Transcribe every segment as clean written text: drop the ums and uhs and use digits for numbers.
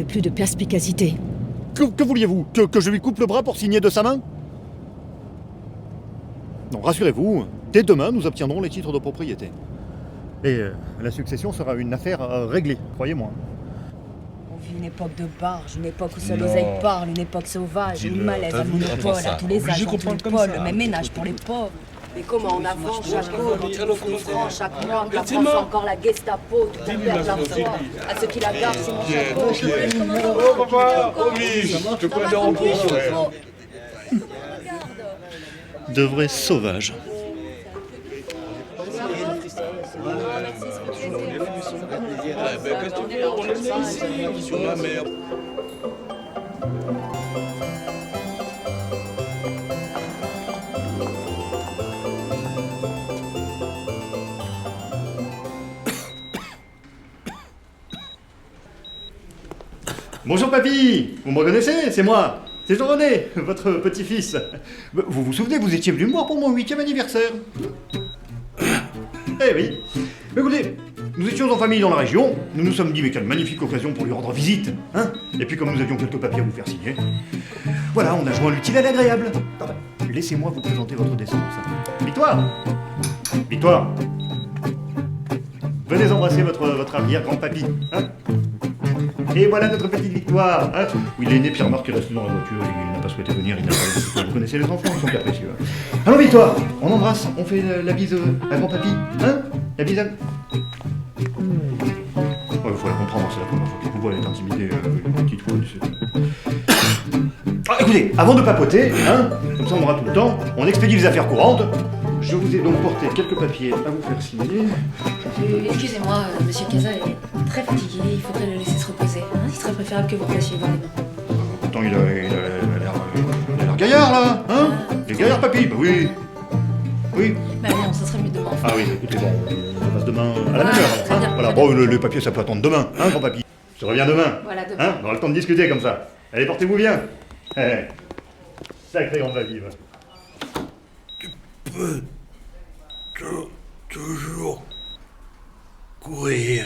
fait plus de perspicacité. Que vouliez-vous que je lui coupe le bras pour signer de sa main? Non, rassurez-vous, dès demain, nous obtiendrons les titres de propriété. Et la succession sera une affaire réglée, croyez-moi. On vit une époque de barge, une époque où seul Non. l'oseille parle, une époque sauvage, où le malaise t'as à vu, monopole, attends ça. à tous les Obligé âges, qu'on dans tous les parle comme pôles, ça. le même ménage pour les pauvres. Mais comment on avance chaque jour dans tous les francs, chaque mois, que la France a encore la Gestapo, tout en perd la foi. À ceux qui la gardent, c'est mon chapeau. Je te laisse commencer. Oh papa, promis, je te connais en cours, ouais. De vrais sauvages. Qu'est-ce que tu veux, on est né ici, sur la mer. Bonjour papy, vous me reconnaissez? C'est moi, c'est Jean-René, votre petit-fils. Vous vous souvenez, vous étiez venu me voir pour mon 8e anniversaire. Eh oui. Mais écoutez, nous étions en famille dans la région, nous nous sommes dit mais quelle magnifique occasion pour lui rendre visite, hein. Et puis comme nous avions quelques papiers à vous faire signer, voilà, on a joint l'utile à l'agréable. Laissez-moi vous présenter votre descendance. Victoire. Victoire. Venez embrasser votre arrière-grand-papy, hein. Et voilà notre petite Victoire, hein. Oui, il est né, Pierre-Marc est resté dans la voiture, il n'a pas souhaité venir, il n'a pas eu. Vous connaissez les enfants, ils sont capricieux. Alors Victoire, on embrasse, on fait la bise à grand-papy, hein. La bise à... Ouais, il faut la comprendre, c'est la première fois qu'il vous voit, elle est intimidée, une petite fois, Ah, écoutez, avant de papoter, hein, comme ça on aura tout le temps, on expédie les affaires courantes. Je vous ai donc porté quelques papiers à vous faire signer. Excusez-moi, monsieur Casa est très fatigué, il faudrait le laisser se reposer. Hein, il serait préférable que vous replaciez voir les mains. Pourtant il a l'air gaillard là, hein. Il est gaillard papy, bah oui. Oui. Bah non, ça serait mieux demain. Ah oui, écoutez, bon, on passe demain à la même heure. très bien, Voilà, très bon, le papier ça peut attendre demain, hein, grand papy. Je reviens demain. Voilà, demain. Hein, on aura le temps de discuter comme ça. Allez, portez-vous bien. Sacré grande vive. Toujours courir.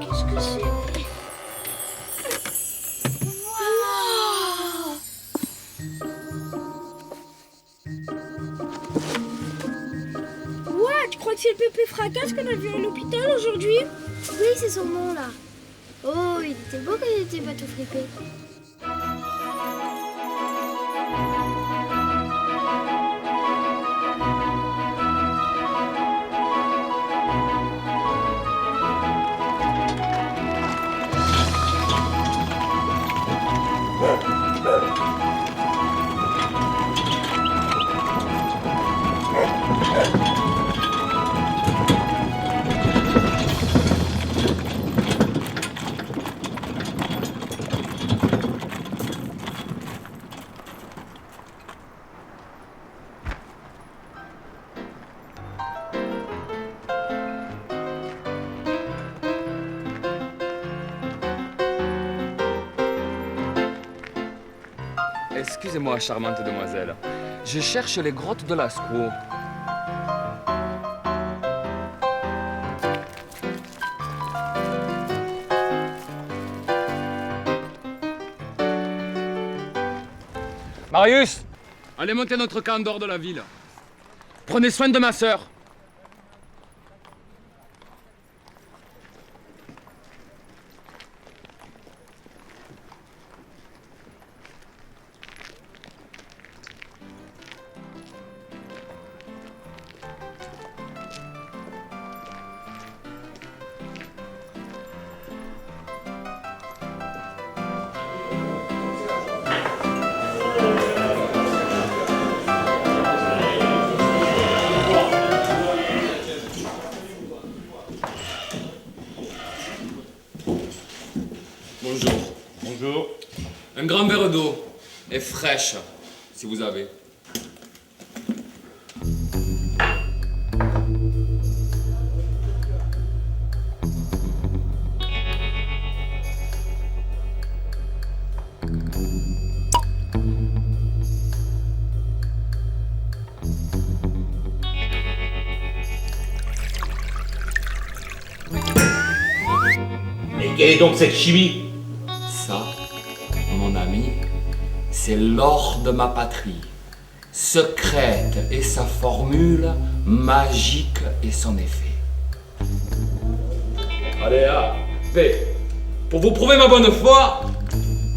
Qu'est-ce que c'est? Ouais, tu crois que c'est le pépé fracasse qu'on a vu à l'hôpital aujourd'hui? Oui, c'est son nom là. Oh, il était beau quand il était pas tout fripé. Excusez-moi, charmante demoiselle. Je cherche les grottes de Lascaux. Marius, allez monter notre camp en dehors de la ville. Prenez soin de ma sœur. Bonjour. Bonjour. Un grand verre d'eau. Et fraîche, si vous avez. Et quelle est donc cette chimie? Ça, mon ami, c'est l'or de ma patrie. Secrète est sa formule, magique est son effet. Allez, pour vous prouver ma bonne foi,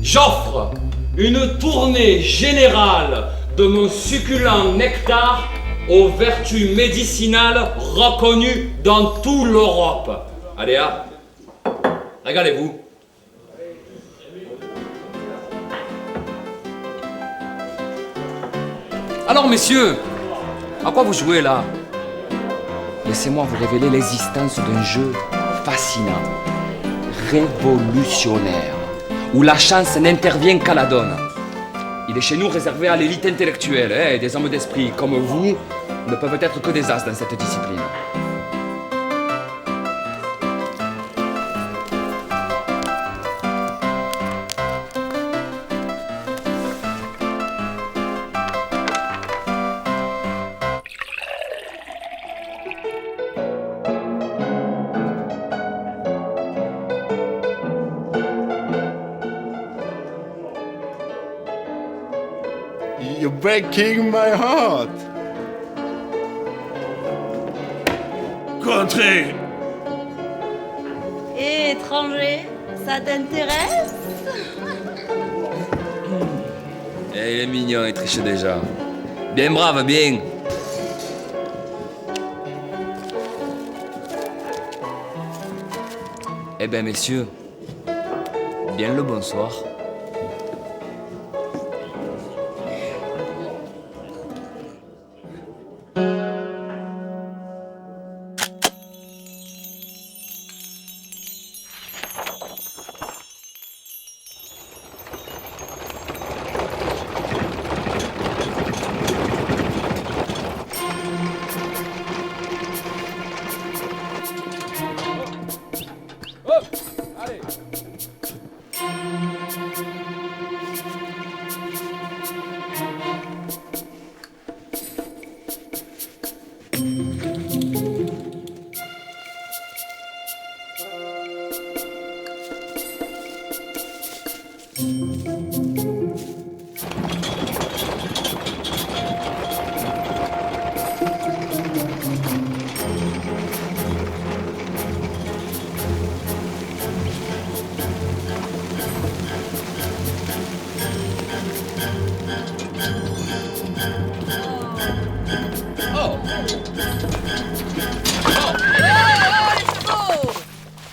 j'offre une tournée générale de mon succulent nectar aux vertus médicinales reconnues dans toute l'Europe. Allez, régalez-vous. Alors, messieurs, à quoi vous jouez là? Laissez-moi vous révéler l'existence d'un jeu fascinant, révolutionnaire, où la chance n'intervient qu'à la donne. Il est chez nous réservé à l'élite intellectuelle, et des hommes d'esprit comme vous ne peuvent être que des as dans cette discipline. You're breaking my heart. Contré. Et étranger, ça t'intéresse? Il est mignon, il triche déjà. Bien brave, bien. Eh bien, messieurs, bien le bonsoir.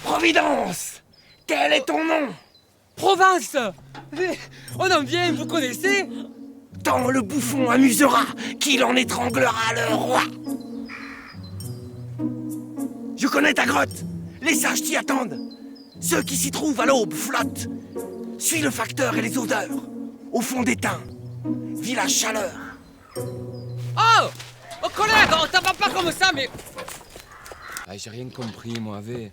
Providence! Quel est ton nom? Provence! On en vient, vous connaissez? Tant le bouffon amusera qu'il en étranglera le roi. Je connais ta grotte. Les sages t'y attendent. Ceux qui s'y trouvent à l'aube flottent. Suis le facteur et les odeurs. Au fond des teints. Vis la chaleur. Oh! Oh, collègue, on t'en va pas comme ça, mais... Ah, j'ai rien compris, moi, avec.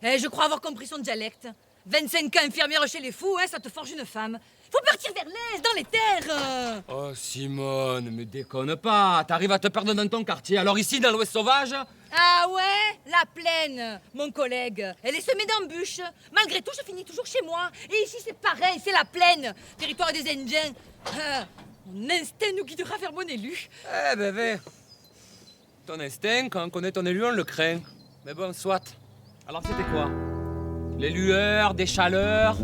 Je crois avoir compris son dialecte. 25 ans infirmière chez les fous, hein, ça te forge une femme. Faut partir vers l'est, dans les terres. Oh, Simone, mais déconne pas. T'arrives à te perdre dans ton quartier. Alors ici, dans l'Ouest sauvage? Ah ouais? La plaine, mon collègue. Elle est semée d'embûches. Malgré tout, je finis toujours chez moi. Et ici, c'est pareil, c'est la plaine. Territoire des Indiens. Mon instinct nous guidera vers mon élu. Eh, bébé. Ton instinct, quand on connaît ton élu, on le craint. Mais bon, soit. Alors c'était quoi? Les lueurs, des chaleurs?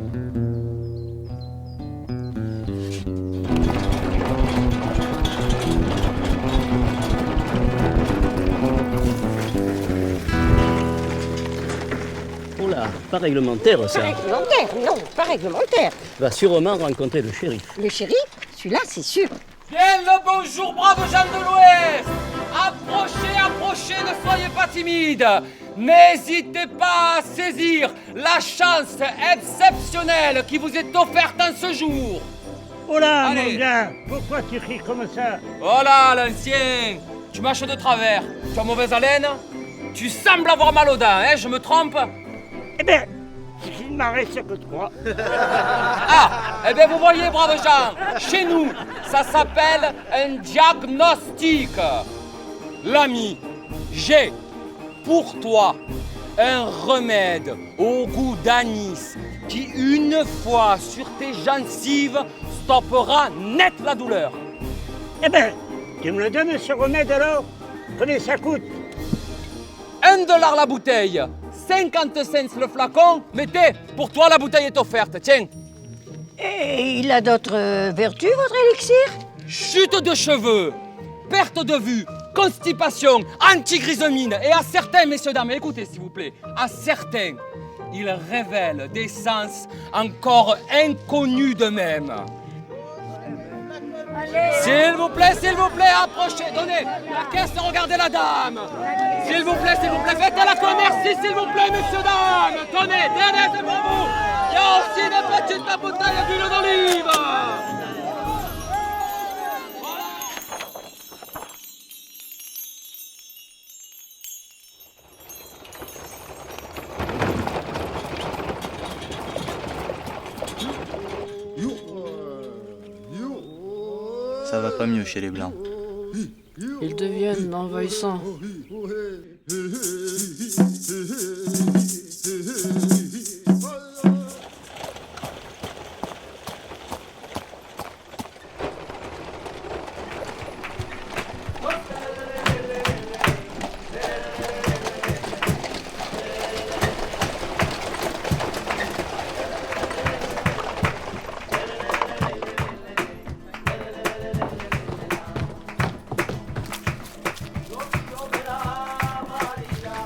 Oh là, pas réglementaire ça. Pas réglementaire, non, pas réglementaire. Tu vas sûrement rencontrer le shérif. Le shérif? Celui-là, c'est sûr. Bien le bonjour, braves gens de l'Ouest! Approchez, approchez, ne soyez pas timides! n'hésitez pas à saisir la chance exceptionnelle qui vous est offerte en ce jour. Oh là, Allez. mon gars, pourquoi tu cries comme ça? Oh là, l'ancien, tu mâches de travers, tu as mauvaise haleine, tu sembles avoir mal aux dents, hein, je me trompe? Eh bien, il m'en reste que 3. Ah, eh bien vous voyez, braves gens, chez nous, ça s'appelle un diagnostic. L'ami, j'ai pour toi un remède au goût d'anis qui, une fois sur tes gencives, stoppera net la douleur. Eh bien, tu me le donnes ce remède alors? Combien ça coûte? $1 la bouteille, 50 cents le flacon, mettez, pour toi la bouteille est offerte, tiens. Et il a d'autres vertus, votre élixir? Chute de cheveux, perte de vue, constipation, antigrisomine et à certains, messieurs, dames, écoutez s'il vous plaît, à certains, il révèle des sens encore inconnus d'eux-mêmes. S'il vous plaît, approchez, donnez la caisse, regardez la dame. S'il vous plaît, faites la commercie, s'il vous plaît, messieurs, dames. Tenez, c'est pour vous. Il y a aussi des petites bouteilles d'huile d'olive. Ça va pas mieux chez les Blancs. Ils deviennent envahissants.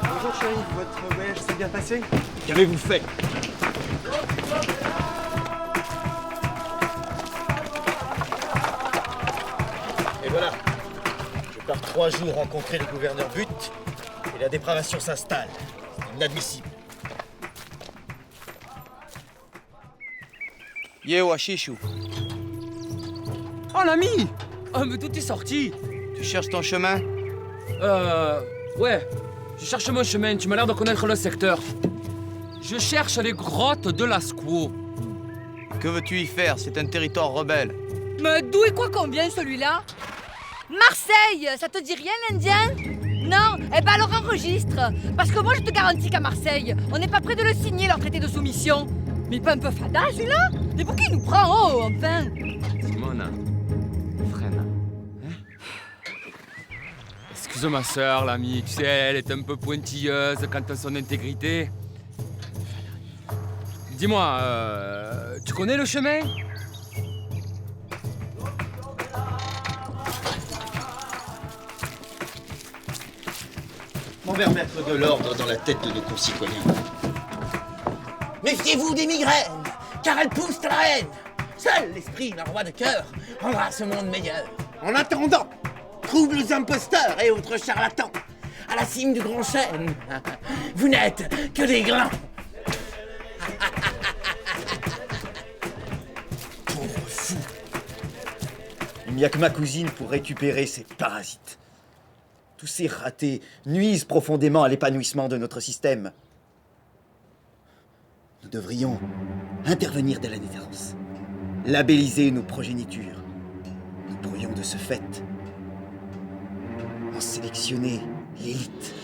Bonjour chérie, votre voyage s'est bien passé? Qu'avez-vous fait? Et voilà, je pars 3 jours rencontrer le gouverneur But et la dépravation s'installe. C'est inadmissible. Yéo Achishu, Oh l'ami! Oh mais tout est sorti! tu cherches ton chemin? Ouais, je cherche mon chemin, tu m'as l'air de connaître le secteur. Je cherche les grottes de Lascaux. Que veux-tu y faire? C'est un territoire rebelle. Mais d'où et quoi qu'on vient celui-là? Marseille, ça te dit rien l'Indien? Non? Eh ben alors enregistre. Parce que moi je te garantis qu'à Marseille, on n'est pas prêt de le signer leur traité de soumission. Mais pas un peu fada celui-là? Mais pour qui il nous prend? Oh, enfin! Simona, freine. Excuse ma sœur, l'ami, tu sais, elle est un peu pointilleuse quant à son intégrité. Dis-moi, tu connais le chemin? On va remettre de l'ordre dans la tête de nos concitoyens. Méfiez-vous des migraines, car elles poussent à la haine. Seul l'esprit d'un roi de cœur rendra ce monde meilleur. En attendant, troubles imposteurs et autres charlatans, à la cime du grand chêne, vous n'êtes que des glands. Pauvre fou. Il n'y a que ma cousine pour récupérer ces parasites. Tous ces ratés nuisent profondément à l'épanouissement de notre système. Nous devrions intervenir dès la naissance, labelliser nos progénitures. Nous pourrions de ce fait en sélectionner l'élite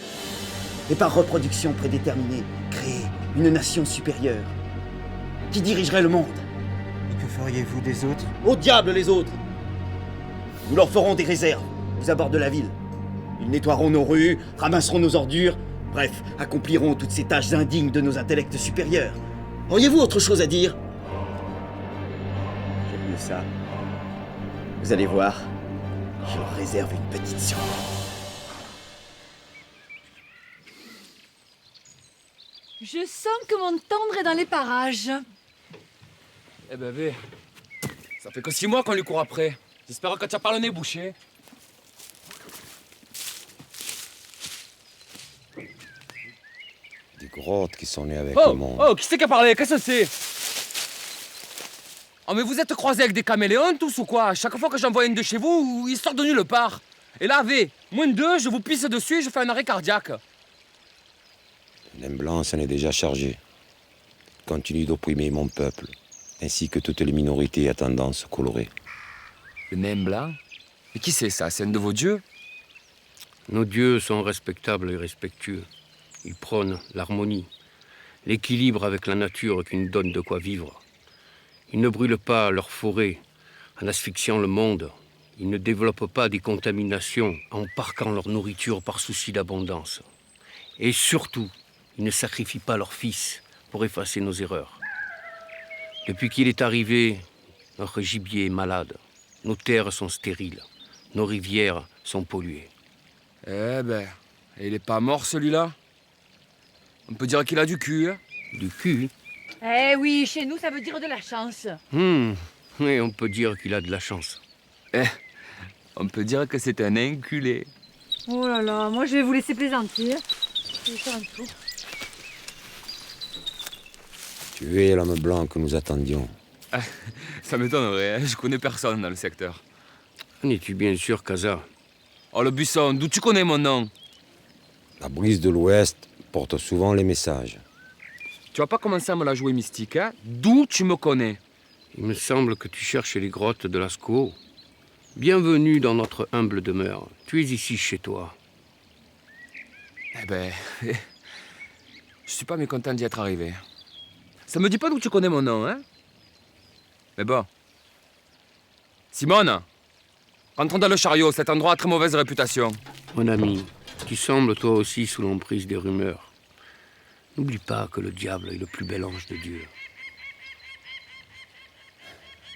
et par reproduction prédéterminée créer une nation supérieure qui dirigerait le monde. Et que feriez-vous des autres? Au diable les autres! Nous leur ferons des réserves aux abords de la ville. Ils nettoieront nos rues, ramasseront nos ordures, bref, accompliront toutes ces tâches indignes de nos intellects supérieurs. Auriez-vous autre chose à dire? J'aime mieux ça. Vous allez voir, je leur réserve une petite surprise. Je sens que mon tendre est dans les parages. Eh ben, bé, ça fait que 6 mois qu'on lui court après. J'espère que tu as pas le nez bouché. grottes qui sont nées avec Oh, le monde. oh, qui c'est qui a parlé? Qu'est-ce que c'est? Oh, mais vous êtes croisés avec des caméléons tous ou quoi? Chaque fois que j'envoie une de chez vous, il sort de nulle part. Et là, -2, je vous pisse dessus et je fais un arrêt cardiaque. Le nain blanc s'en est déjà chargé. Il continue d'opprimer mon peuple, ainsi que toutes les minorités à tendance colorée. Le nain blanc? Mais qui c'est ça? C'est un de vos dieux? Nos dieux sont respectables et respectueux. Ils prônent l'harmonie, l'équilibre avec la nature qui nous donne de quoi vivre. Ils ne brûlent pas leurs forêts en asphyxiant le monde. Ils ne développent pas des contaminations en parquant leur nourriture par souci d'abondance. Et surtout, ils ne sacrifient pas leurs fils pour effacer nos erreurs. Depuis qu'il est arrivé, notre gibier est malade. Nos terres sont stériles. Nos rivières sont polluées. Eh ben, et il est pas mort celui-là? On peut dire qu'il a du cul, hein? Du cul? Eh oui, chez nous, ça veut dire de la chance. Oui, on peut dire qu'il a de la chance. Eh, on peut dire que c'est un inculé. Oh là là, moi je vais vous laisser plaisanter. Je vais faire un tour. Tu es l'homme blanc que nous attendions. Ça m'étonnerait, hein? Je connais personne dans le secteur. En es-tu bien sûr, Casa? Oh, le buisson, d'où tu connais mon nom? La brise de l'Ouest porte souvent les messages. Tu vas pas commencer à me la jouer mystique, hein? D'où tu me connais? Il me semble que tu cherches les grottes de Lascaux. Bienvenue dans notre humble demeure. Tu es ici chez toi. Eh ben, je suis pas mécontent d'y être arrivé. Ça me dit pas d'où tu connais mon nom, hein? Mais bon. Simone, rentrons dans le chariot, cet endroit a très mauvaise réputation. Mon ami, tu sembles toi aussi sous l'emprise des rumeurs. N'oublie pas que le diable est le plus bel ange de Dieu.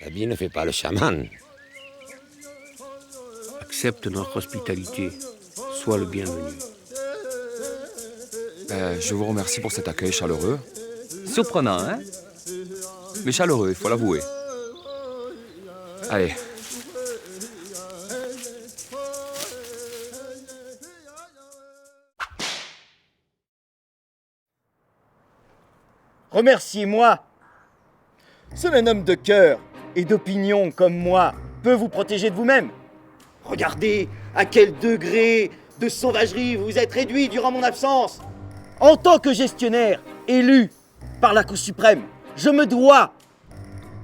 L'habit ne fait pas le chaman. Accepte notre hospitalité. Sois le bienvenu. Je vous remercie pour cet accueil chaleureux. Surprenant, hein? Mais chaleureux, il faut l'avouer. Allez. Remerciez-moi. Seul un homme de cœur et d'opinion comme moi peut vous protéger de vous-même. Regardez à quel degré de sauvagerie vous êtes réduit durant mon absence. En tant que gestionnaire élu par la Cour suprême, je me dois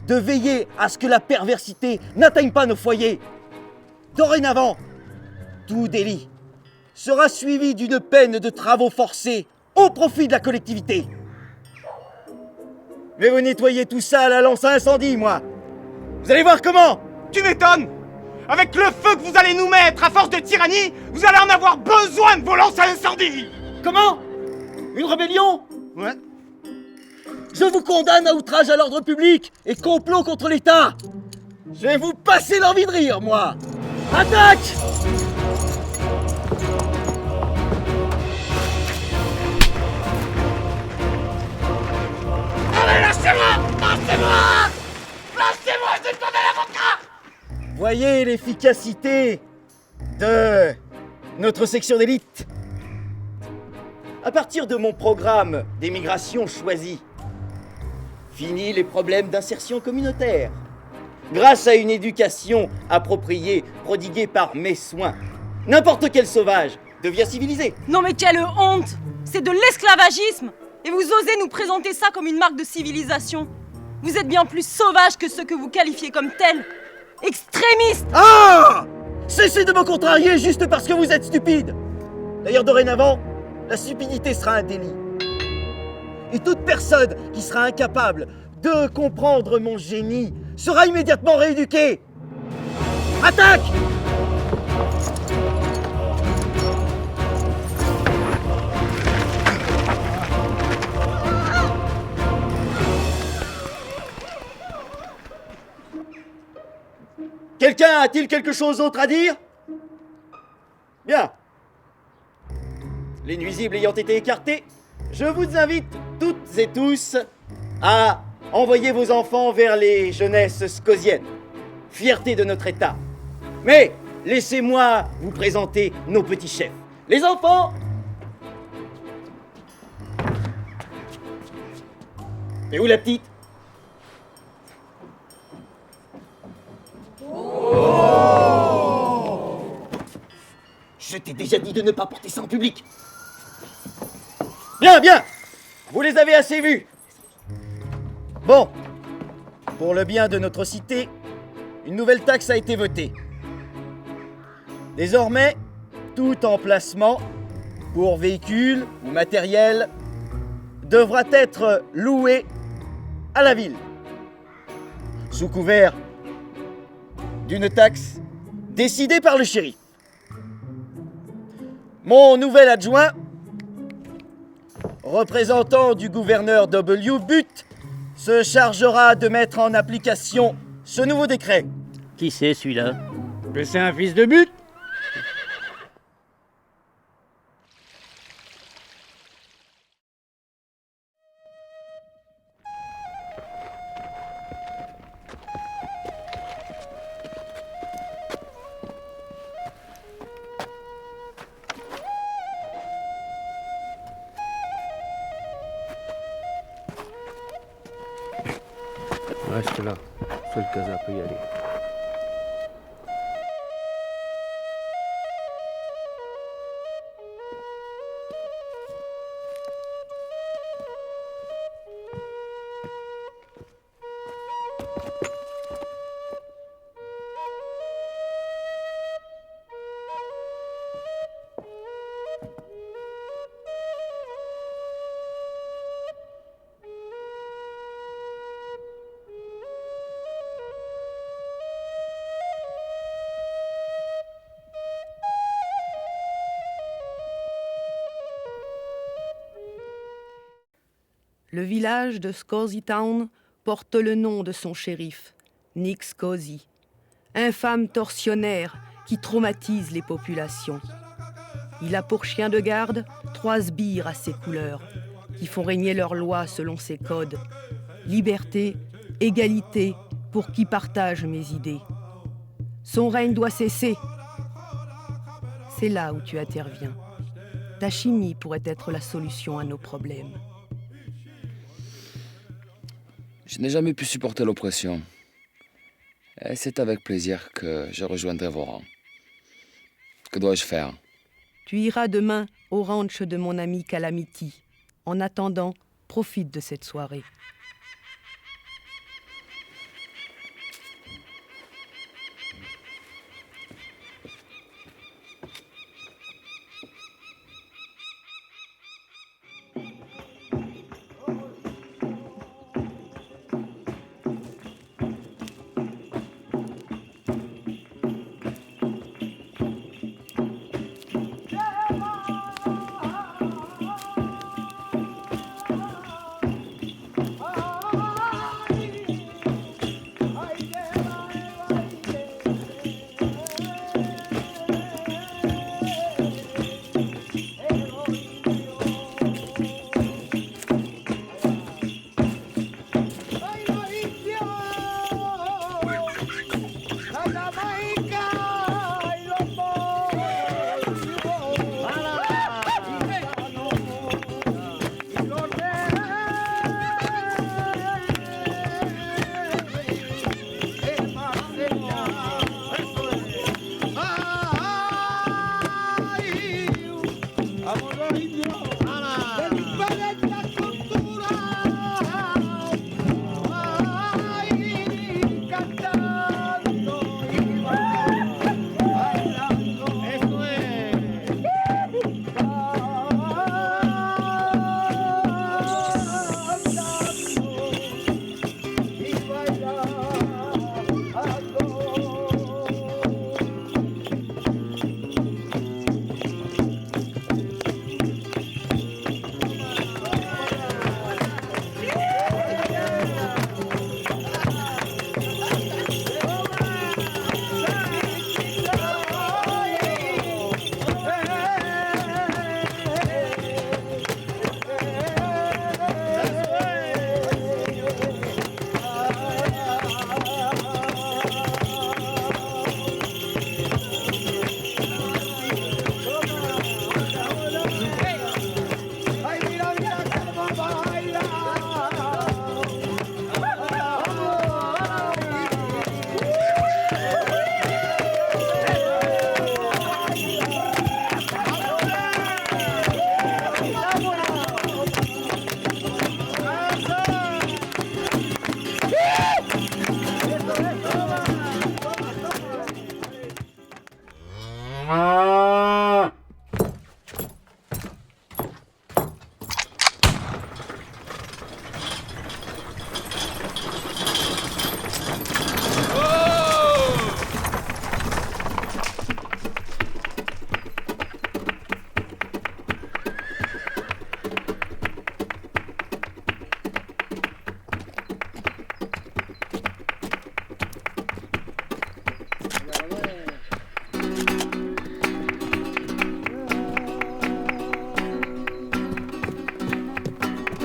de veiller à ce que la perversité n'atteigne pas nos foyers. Dorénavant, tout délit sera suivi d'une peine de travaux forcés au profit de la collectivité. Je vais vous nettoyer tout ça à la lance à incendie, moi. Vous allez voir comment. Tu m'étonnes. Avec le feu que vous allez nous mettre à force de tyrannie, vous allez en avoir besoin de vos lances à incendie. Comment? Une rébellion? Ouais. Je vous condamne à outrage à l'ordre public et complot contre l'État. Je vais vous passer l'envie de rire, moi. Attaque! Allez, lâchez-moi! Lâchez-moi! Lâchez-moi, je vais demander l'avocat! Voyez l'efficacité de notre section d'élite. À partir de mon programme d'émigration choisie, fini les problèmes d'insertion communautaire. Grâce à une éducation appropriée, prodiguée par mes soins, n'importe quel sauvage devient civilisé. Non mais quelle honte! C'est de l'esclavagisme! Et vous osez nous présenter ça comme une marque de civilisation? Vous êtes bien plus sauvage que ceux que vous qualifiez comme tels! Extrémistes! Ah! Cessez de me contrarier juste parce que vous êtes stupide! D'ailleurs, dorénavant, la stupidité sera un délit. Et toute personne qui sera incapable de comprendre mon génie sera immédiatement rééduquée. Attaque! Quelqu'un a-t-il quelque chose d'autre à dire? Bien. Les nuisibles ayant été écartés, je vous invite toutes et tous à envoyer vos enfants vers les jeunesses scosiennes, fierté de notre État. Mais laissez-moi vous présenter nos petits chefs. Les enfants, Et où la petite? Je t'ai déjà dit de ne pas porter ça en public. Bien, bien. Vous les avez assez vus. Bon. Pour le bien de notre cité, une nouvelle taxe a été votée. Désormais, tout emplacement pour véhicules ou matériel devra être loué à la ville, sous couvert d'une taxe décidée par le shérif. Mon nouvel adjoint, représentant du gouverneur W. Butte, se chargera de mettre en application ce nouveau décret. Qui c'est celui-là? Mais c'est un fils de but. Reste là. Seul Casa peut y aller. Le village de Scozy Town porte le nom de son shérif, Nick Scozy, infâme tortionnaire qui traumatise les populations. Il a pour chien de garde 3 sbires à ses couleurs, qui font régner leurs lois selon ses codes. Liberté, égalité pour qui partage mes idées. Son règne doit cesser. C'est là où tu interviens. Ta chimie pourrait être la solution à nos problèmes. Je n'ai jamais pu supporter l'oppression. Et c'est avec plaisir que je rejoindrai vos rangs. Que dois-je faire? Tu iras demain au ranch de mon ami Calamity. En attendant, profite de cette soirée.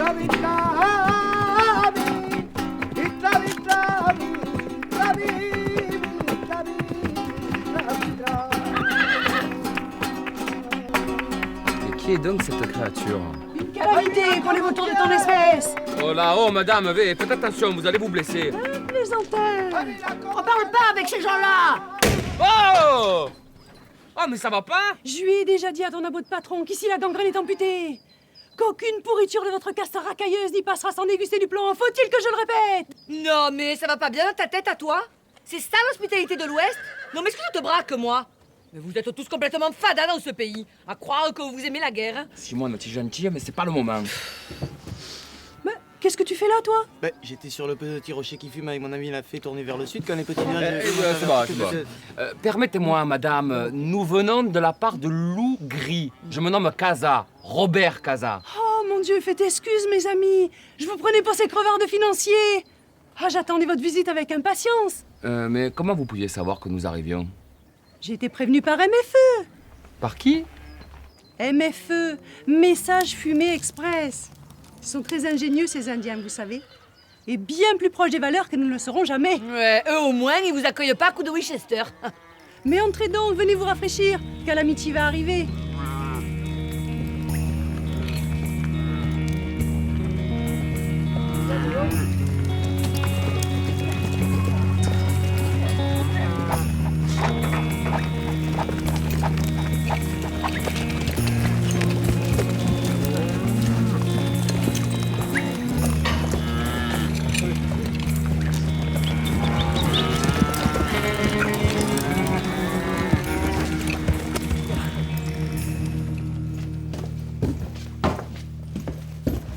Et qui est donc cette créature? Une calamité pour les vautours de ton espèce. Oh là-haut, madame, faites attention, vous allez vous blesser. Plaisantin. On parle pas avec ces gens-là. Oh! Oh, mais ça va pas? Je lui ai déjà dit à ton abo de patron qu'ici la gangrène est amputée. Qu'aucune pourriture de votre caste racailleuse n'y passera sans déguster du plomb. Faut-il que je le répète? Non, mais ça va pas bien dans ta tête à toi? C'est ça l'hospitalité de l'Ouest? Non, mais est-ce que je te braque, moi? Mais vous êtes tous complètement fada dans ce pays. À croire que vous aimez la guerre. Simone, tu es gentille, mais c'est pas le moment. Mais qu'est-ce que tu fais là, toi? Bah, j'étais sur le petit rocher qui fume avec mon ami, il a fait tourner vers le sud quand les petits nuages... C'est bon. Permettez-moi, madame, nous venons de la part de Loup Gris. Je me nomme Casa, Robert Casa. Oh mon Dieu, faites excuse, mes amis. Je vous prenais pour ces crevards de financiers. Ah, j'attendais votre visite avec impatience. Mais comment vous pouviez savoir que nous arrivions? J'ai été prévenue par MFE. Par qui? MFE, Message Fumé Express. Ils sont très ingénieux, ces Indiens, vous savez. Et bien plus proches des valeurs que nous ne le serons jamais. Ouais, eux au moins, ils vous accueillent pas à coups de Winchester. Mais entrez donc, venez vous rafraîchir, Calamity va arriver.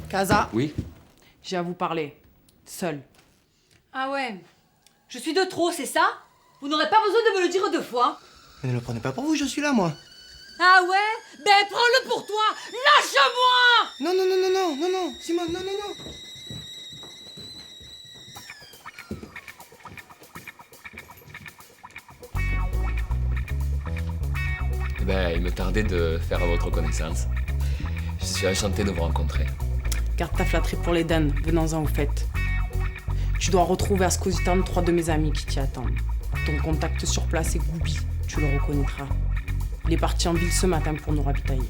Casa, Oui? j'ai à vous parler. Seul. Ah ouais. Je suis de trop, c'est ça? Vous n'aurez pas besoin de me le dire deux fois. Mais ne le prenez pas pour vous, je suis là, moi. Ah ouais? Ben prends-le pour toi. Lâche-moi! Non, Simone, non. Eh ben, il me tardait de faire votre connaissance. Je suis enchanté de vous rencontrer. Garde ta flatterie pour les dames, venons-en au fait. Tu dois retrouver à Scositan 3 de mes amis qui t'y attendent. Ton contact sur place est Goubi, tu le reconnaîtras. Il est parti en ville ce matin pour nous ravitailler.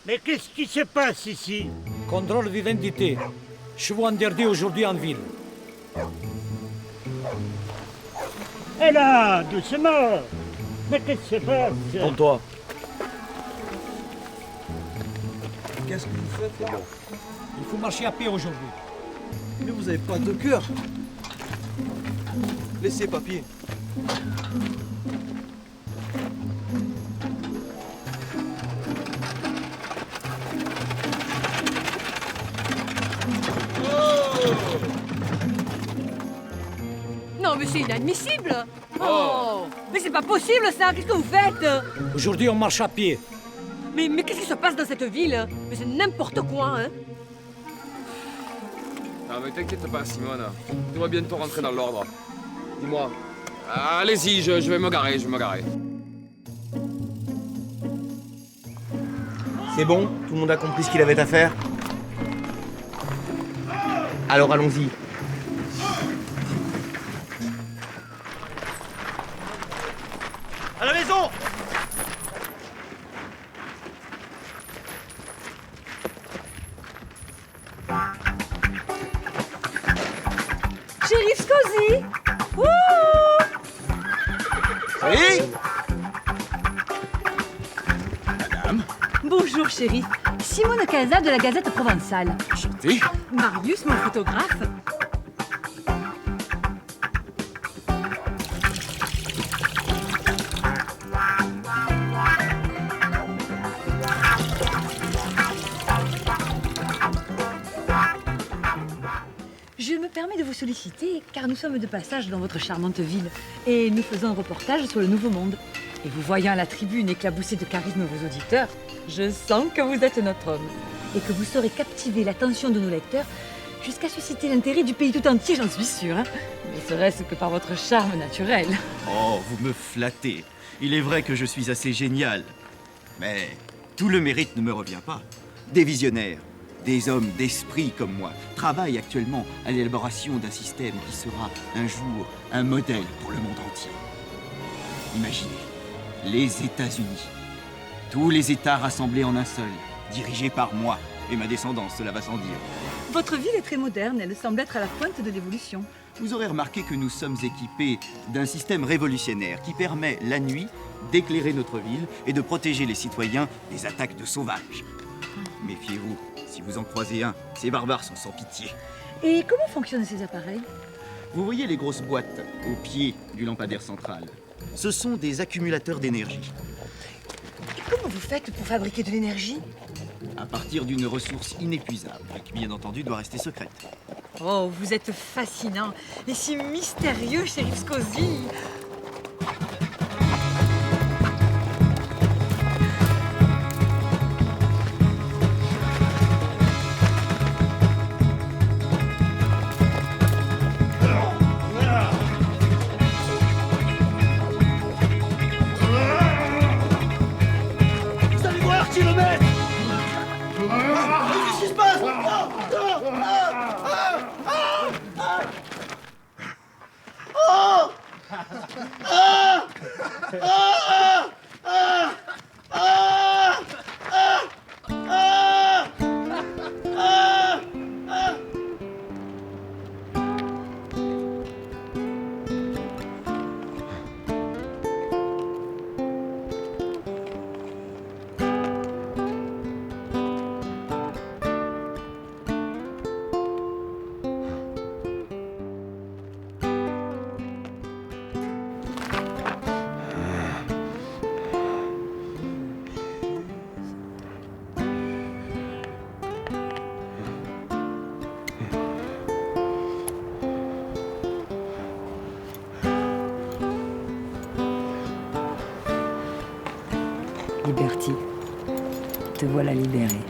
Mais qu'est-ce qui se passe ici? Contrôle d'identité. Chevaux interdits aujourd'hui en ville. Et là, doucement. Mais qu'est-ce qui se passe? Prends-toi. Qu'est-ce que vous faites là? Il faut marcher à pied aujourd'hui. Mais vous avez pas de cœur. Laissez papier. Non, mais c'est inadmissible. Oh. Mais c'est pas possible ça. Qu'est-ce que vous faites? Aujourd'hui, on marche à pied. Mais qu'est-ce qui se passe dans cette ville? Mais c'est n'importe quoi, hein. Ah, mais t'inquiète pas, Simone. Tu vas bientôt rentrer dans l'ordre. Dis-moi. Allez-y, je vais me garer, C'est bon? Tout le monde a compris ce qu'il avait à faire? Alors allons-y. À la maison! Shérif Scosi! Wouh! Oui? Madame. Bonjour, chérie. Simone Casa de la Gazette Provençale. Enchanté. Marius, mon photographe. Je me permets de vous solliciter car nous sommes de passage dans votre charmante ville et nous faisons un reportage sur le Nouveau Monde. Et vous voyant à la tribune éclaboussée de charisme vos auditeurs, je sens que vous êtes notre homme. et que vous saurez captiver l'attention de nos lecteurs jusqu'à susciter l'intérêt du pays tout entier, j'en suis sûre. Hein. Ne serait-ce que par votre charme naturel. Oh, vous me flattez. Il est vrai que je suis assez génial. Mais tout le mérite ne me revient pas. Des visionnaires, des hommes d'esprit comme moi, travaillent actuellement à l'élaboration d'un système qui sera un jour un modèle pour le monde entier. Imaginez, les États-Unis. Tous les États rassemblés en un seul, dirigés par moi et ma descendance, cela va sans dire. Votre ville est très moderne, elle semble être à la pointe de l'évolution. Vous aurez remarqué que nous sommes équipés d'un système révolutionnaire qui permet, la nuit, d'éclairer notre ville et de protéger les citoyens des attaques de sauvages. Méfiez-vous, si vous en croisez un, ces barbares sont sans pitié. Et comment fonctionnent ces appareils? Vous voyez les grosses boîtes au pied du lampadaire central? Ce sont des accumulateurs d'énergie. Comment vous faites pour fabriquer de l'énergie? À partir d'une ressource inépuisable, qui bien entendu doit rester secrète. Oh, vous êtes fascinant et si mystérieux, shérif Scosi. Vous allez voir, kilomètre! Qu'est-ce qui se passe? Liberty, te voilà libérée.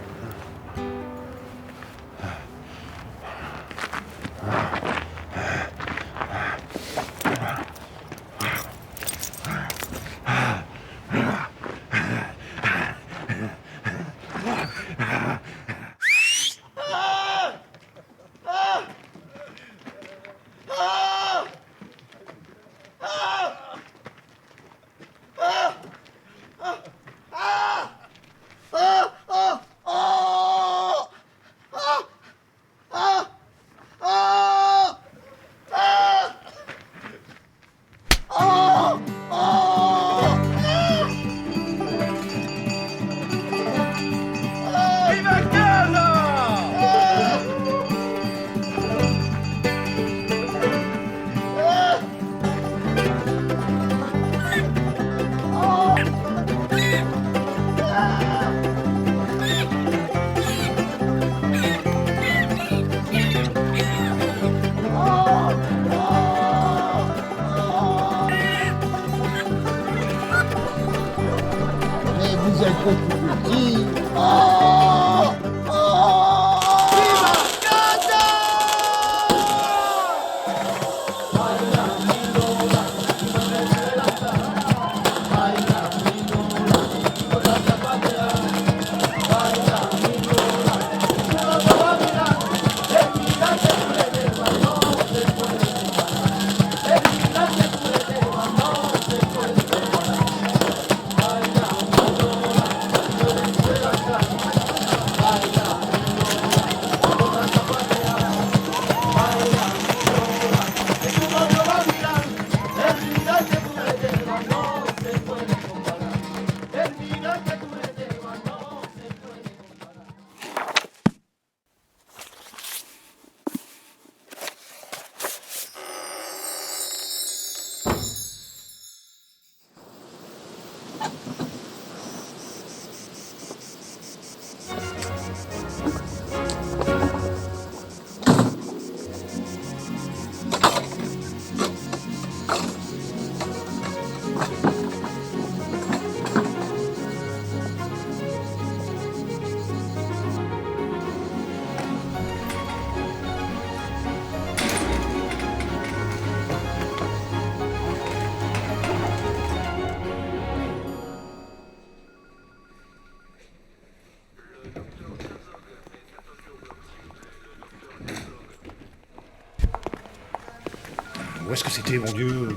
Où est-ce que c'était, mon Dieu?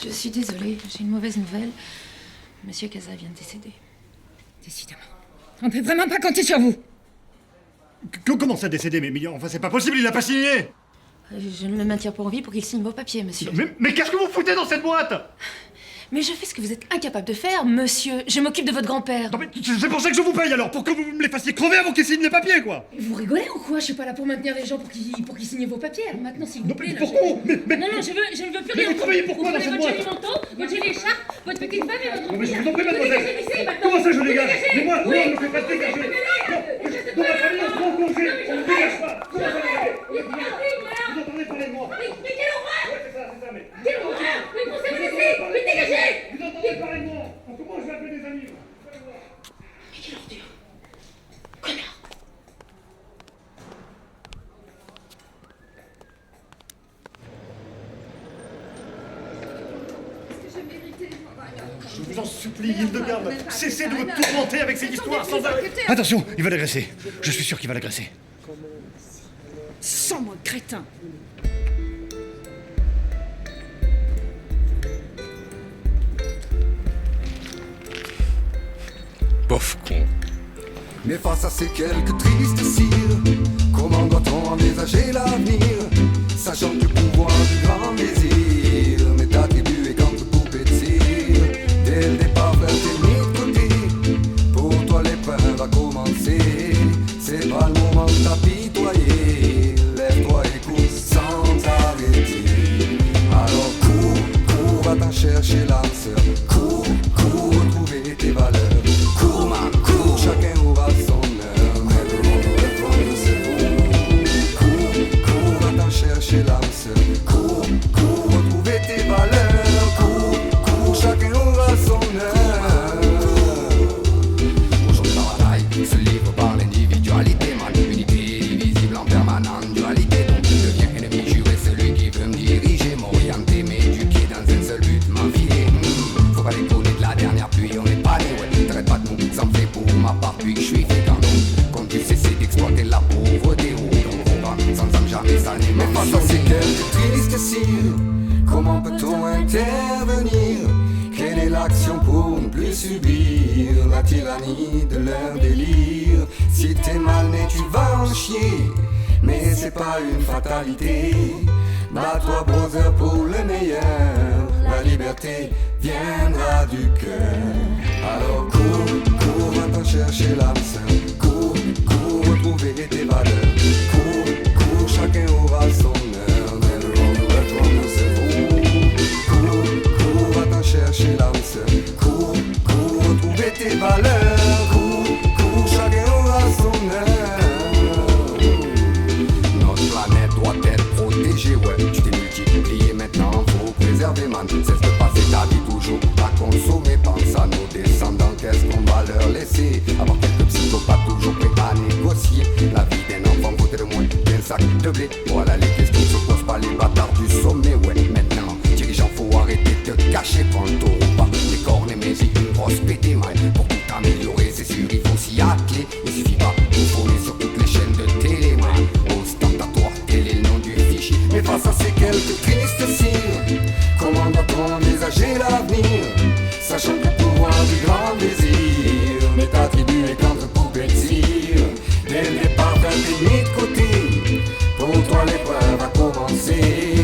Je suis désolée, j'ai une mauvaise nouvelle. Monsieur Casa vient de décéder. Décidément. On peut vraiment pas compter sur vous. Comment ça décédé? Mais enfin, c'est pas possible, il l'a pas signé! Je ne le maintiens pas en vie pour qu'il signe vos papiers, monsieur. Mais qu'est-ce que vous foutez dans cette boîte? Mais je fais ce que vous êtes incapable de faire, monsieur. Je m'occupe de votre grand-père. Non mais c'est pour ça que je vous paye alors, pour que vous me les fassiez crever avant qu'il signe les papiers, quoi! Vous rigolez ou quoi? Je suis pas là pour maintenir les gens pour qu'ils signent vos papiers. Alors maintenant, s'il vous plaît... Pourquoi? Non, je ne veux plus rien. Vous travaillez pourquoi dans cette boîte? Votre joli manteau, votre jolie écharpe, votre petite femme et votre... Non mais je vous en prie, mademoiselle! Comment ça, je dégage? Mais moi, on ne me fait pas dégager! Dans ma famille, on se prend en congé, on ne dégage pas! Comment ça va arriver? Vous entendez parler de moi? Mais quelle horreur! Ouais, c'est ça, mais... Quelle horreur! Mais pensez vous laisser! Mais dégagez! Vous entendez parler de moi? Comment je vais appeler des amis? Mais quelle ordure! Connard! Je vous en supplie, Hildegarde, cessez de me tourmenter avec ces histoires sans arrêt. Attention, il va l'agresser. Je suis sûr qu'il va l'agresser. Sans moi, crétin! Pauvre con. Mais face à ces quelques tristes cires, comment doit-on envisager l'avenir, sachant que le pouvoir du grand désir m'est attribué comme poupée de cire. Dès le départ, vers tes mis de côté, pour toi l'épreuve va commencer. C'est pas le moment de t'apitoyer, lève-toi et cours sans t'arrêter. Alors cours, va t'en chercher l'âme sœur. Cours, retrouver tes valeurs. Cours, man, cours, chacun aura son heure. Mais le monde retourne, c'est vous. Cours, va t'en chercher l'âme sœur. Cours, retrouver tes valeurs. Cours, chacun aura son heure. Aujourd'hui dans la taille, se livre par l'individualité, man. Unité divisible en permanente dualité. Donc je deviens ennemi juré, celui qui veut me diriger, m'orienter, m'éduquer dans un seul but, m'enfiler. Faut pas déconner de la dernière pluie, on est pas né, ouais. T'arrêtes pas de nous, ça me fait pour ma part, puis que je suis fécond. Quand tu cesser d'exploiter la pauvreté, ou donc on va sans âme jamais ça n'est même pas. Mais face à ces quelques tristes cires, comment peut-on intervenir? Quelle est l'action pour ne plus subir la tyrannie de leur délire? Si t'es mal né, tu vas en chier, mais c'est pas une fatalité. Bats-toi, brother, pour le meilleur. La liberté viendra du cœur. Alors cours, va t'en chercher l'âme sœur. Cours, retrouver tes valeurs. Cours, chacun aura son heure. Mais le monde retourne, c'est vous. Cours, va t'en chercher l'âme sœur. Cours, retrouver tes valeurs. Cours, chacun aura son heure. Notre planète doit être protégée, ouais. Tu t'es multiplié maintenant, faut préserver, man. Cesse de passer ta vie toujours à consommer. Pense à nos descendants, qu'est-ce qu'on va leur laisser? Avoir quelques psychopathes toujours prêts à négocier. La vie d'un enfant vaut de moins qu'un sac de blé. Voilà, les questions se posent pas, les bâtards du sommet, ouais. Maintenant, dirigeant, faut arrêter de te cacher. Prends le taureau pas, les cornes et mais une grosse pété, man. Pour tout améliorer, c'est sûr, il faut s'y atteler. Il suffit pas de voler sur toutes les chaînes de télé, man. Ostentatoire, tel est le nom du fichier. Mais face à ces quelques tristes cires, comment doit-on envisager l'avenir, sachant que le pouvoir du grand désir m'est attribué contre poupée de cire. Dès le départ, t'as été mis de côté, pour toi l'épreuve va commencer.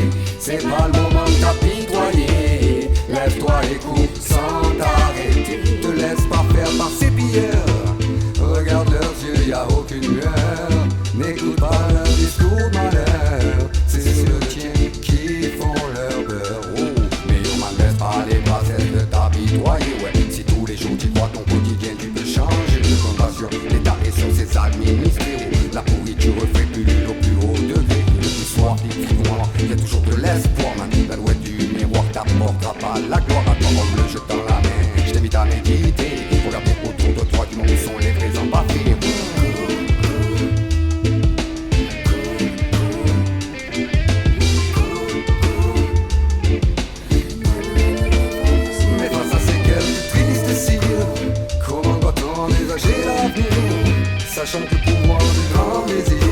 C'est pas le moment de t'apitoyer, lève-toi et cours sans t'arrêter. Te laisse pas faire par ces pilleurs, regarde leurs yeux, y a aucune lueur. N'écoute pas leur discours de malheur, c'est ceux tiens qui font leur beurre. Oh, mais on m'en laisse pas les bras, cesse de t'apitoyer, ouais. Si tous les jours tu crois ton quotidien, tu peux changer. Ne compte pas sur l'État et sur ses administrés. La pourriture fait pullule au plus haut degré. Le soir, il fait noir, y a toujours de l'espoir, man. La loi du miroir t'apportera pas la gloire. À toi, homme bleu, je tends la main, je t'invite à méditer. Regarde autour de toi du monde où sont les vrais empathés. Mais face à ces quelques tristes cires, comment doit-on envisager l'avenir, sachant que le pouvoir du grand mes